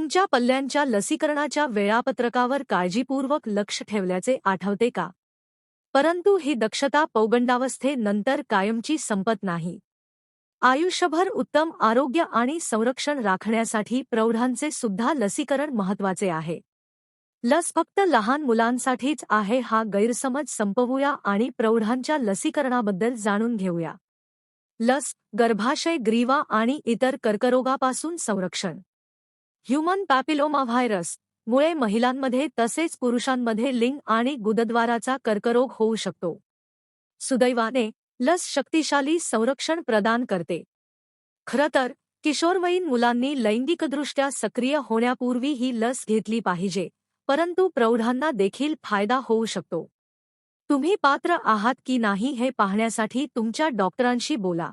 तुमच्या पल्ल्यांच्या लसीकरणाच्या वेळापत्रकावर काळजीपूर्वक लक्ष ठेवल्याचे आठवते का? परंतु ही दक्षता पौगंडावस्थेनंतर कायमची संपत नाही. आयुष्यभर उत्तम आरोग्य आणि संरक्षण राखण्यासाठी प्रौढांचे सुद्धा लसीकरण महत्त्वाचे आहे. लस फक्त लहान मुलांसाठीच आहे हा गैरसमज संपवूया आणि प्रौढांच्या लसीकरणाबद्दल जाणून घेऊया. लस, गर्भाशय ग्रीवा आणि इतर कर्करोगापासून संरक्षण. ह्यूमन पॅपिलोमा व्हायरस मुळे महिलांमध्ये तसेच पुरुषांमध्ये लिंग आणि गुदद्वाराचा कर्करोग होऊ शकतो. सुदैवाने लस शक्तिशाली संरक्षण प्रदान करते. खरं तर किशोरवयीन मुलांनी लैंगिकदृष्ट्या सक्रिय होण्यापूर्वी ही लस घेतली पाहिजे, परंतु प्रौढांना देखील फायदा होऊ शकतो. तुम्ही पात्र आहात की नाही हे पाहण्यासाठी तुमच्या डॉक्टरांशी बोला.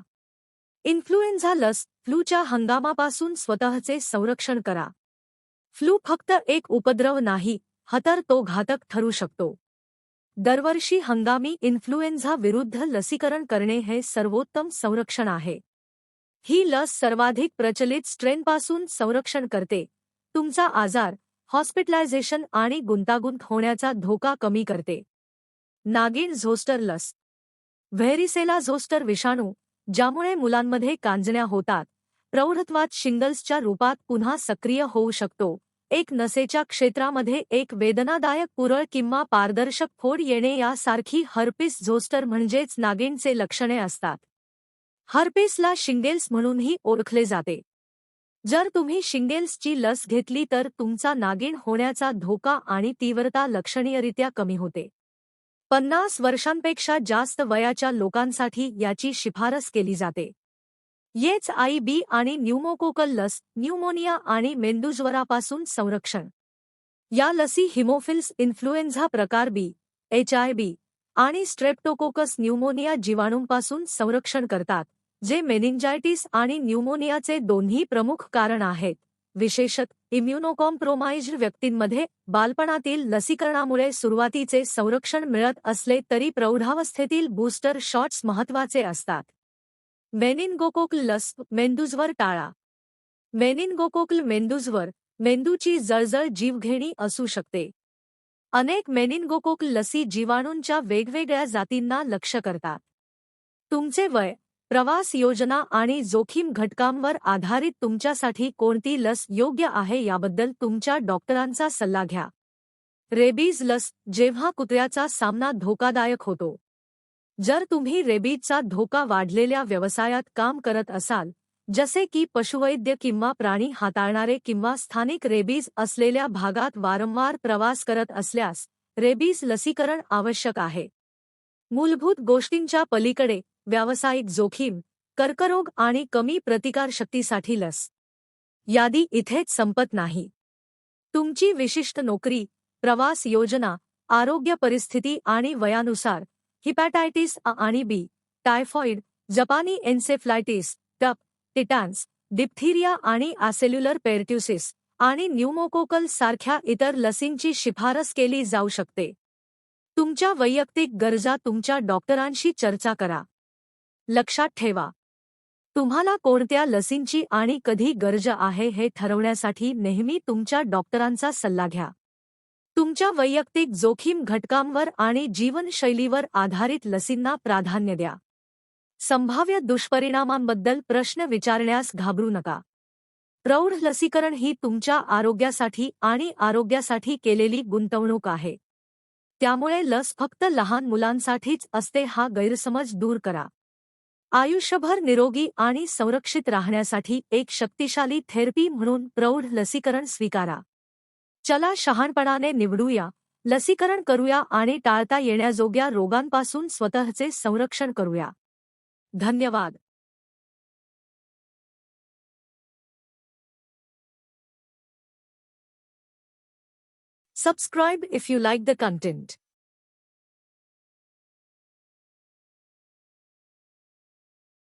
इन्फ्लुएन्झा लस. फ्लूच्या हंगामापासून स्वतःचे संरक्षण करा. फ्लू फक्त एक उपद्रव नाही, तर तो घातक ठरू शकतो. दरवर्षी हंगामी इन्फ्लुएन्झा विरुद्ध लसीकरण करणे हे सर्वोत्तम संरक्षण आहे. ही लस सर्वाधिक प्रचलित स्ट्रेनपासून संरक्षण करते, तुमचा आजार, हॉस्पिटलायझेशन आणि गुंतागुंत होण्याचा धोका कमी करते. नागिन झोस्टर लस. व्हेरिसेला झोस्टर विषाणू, ज्यामुळे मुलांमध्ये कांजण्या होतात, प्रौढत्वात शिंगल्सच्या रूपात पुन्हा सक्रिय होऊ शकतो. एक नसेच्या क्षेत्रामध्ये एक वेदनादायक पुरळ किंवा पारदर्शक फोड येणे यासारखी हर्पिस झोस्टर म्हणजेच नागिनचे लक्षणे असतात. हर्पिसला शिंगेल्स म्हणूनही ओळखले जाते. जर तुम्ही शिंगेल्सची लस घेतली तर तुमचा नागिन होण्याचा धोका आणि तीव्रता लक्षणीयरित्या कमी होते. 50 वर्षांपेक्षा जास्त वयाच्या लोकांसाठी याची शिफारस केली जाते. एच-आय-व्ही आणि न्यूमोकोकल लस. न्यूमोनिया आणि मेंदूज्वरापासून संरक्षण. या लसी हिमोफिल्स इन्फ्लुएन्झा प्रकार बी, एच-आय-व्ही आणि स्ट्रेप्टोकोकस न्यूमोनिया जीवाणूंपासून संरक्षण करतात, जे मेनिंजायटिस आणि न्यूमोनियाचे दोन्ही प्रमुख कारण आहेत. विशेषतः इम्युनोकॉम्प्रोमाइज्ड व्यक्तींमध्ये बालपणातील लसीकरणामुळे सुरुवातीचे संरक्षण मिळत असले तरी प्रौढावस्थेतील बूस्टर शॉट्स महत्त्वाचे असतात. मेनिनगोकोकल लस. मेंदूज्वर टाळा. मेनिनगोकोकल मेंदूज्वर, मेंदूची जळजळ जीवघेणी असू शकते. अनेक मेनिनगोकोकल लसी जीवाणूंच्या वेगवेगळ्या जातींना लक्ष्य करतात. तुमचे वय, प्रवास योजना आणि जोखीम घटकांवर आधारित तुमच्यासाठी कोणती लस योग्य आहे याबद्दल तुमच्या डॉक्टरांचा सल्ला घ्या. रेबीज लस. जेव्हा कुत्र्याचा सामना धोकादायक होतो. जर तुम्ही रेबीजचा धोका वाढलेल्या व्यवसायात काम करत असाल, जसे की पशुवैद्य किंवा प्राणी हाताळणारे किंवा स्थानिक रेबीज असलेल्या भागात वारंवार प्रवास करत असल्यास, रेबीज लसीकरण आवश्यक आहे. मूलभूत गोष्टींच्या पलीकडे, व्यावसायिक जोखीम, कर्करोग आणि कमी प्रतिकारशक्तीसाठी लस. यादी इथेच संपत नाही. तुमची विशिष्ट नोकरी, प्रवास योजना, आरोग्य परिस्थिती आणि वयानुसार हिपॅटायटिस A आणि B, टायफॉइड, जपानी एन्सेफ्लायटिस, टप, टिटॅन्स, डिप्थिरिया आणि ॲसेल्युलर पेर्ट्युसिस आणि न्यूमोकोकल सारख्या इतर लसींची शिफारस केली जाऊ शकते. तुमच्या वैयक्तिक गरजा तुमच्या डॉक्टरांशी चर्चा करा. लक्षात ठेवा, तुम्हाला कोणत्या लसींची आणि कधी गरज आहे हे ठरवण्यासाठी नेहमी तुमच्या डॉक्टरांचा सल्ला घ्या. तुमच्या वैयक्तिक जोखीम घटकांवर आणि जीवनशैलीवर आधारित लसींना प्राधान्य द्या. संभाव्य दुष्परिणामांबद्दल प्रश्न विचारण्यास घाबरू नका. प्रौढ लसीकरण ही तुमच्या आरोग्यासाठी आणि आरोग्यासाठी केलेली गुंतवणूक आहे. त्यामुळे लस फक्त लहान मुलांसाठीच असते हा गैरसमज दूर करा. आयुष्यभर निरोगी आणि संरक्षित राहण्यासाठी एक शक्तिशाली थेरपी म्हणून प्रौढ लसीकरण स्वीकारा. चला शहाणपणाने निवडूया, लसीकरण करूया आणि टाळता येण्याजोग्या रोगांपासून स्वतःचे संरक्षण करूया. धन्यवाद. Subscribe if you like the content.